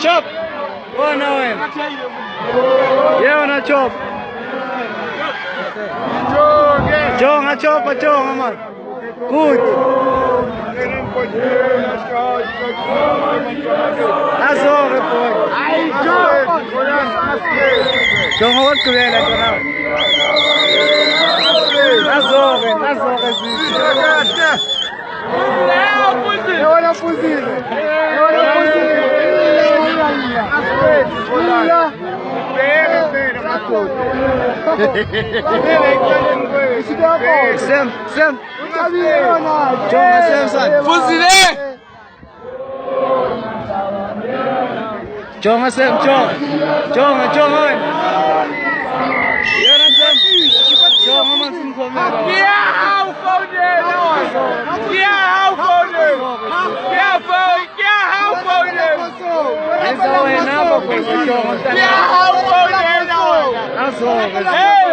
chop. Bwana wewe. Yeye una chop. Jonga chopa jonga man. Good. Azore boy. Ai jonga wat kulela kona. Azore zizi. Olha a fuzile. Olha a fuzile. Sam. Fuzile. Jonga Sam. Jonga man sin komera. Hey,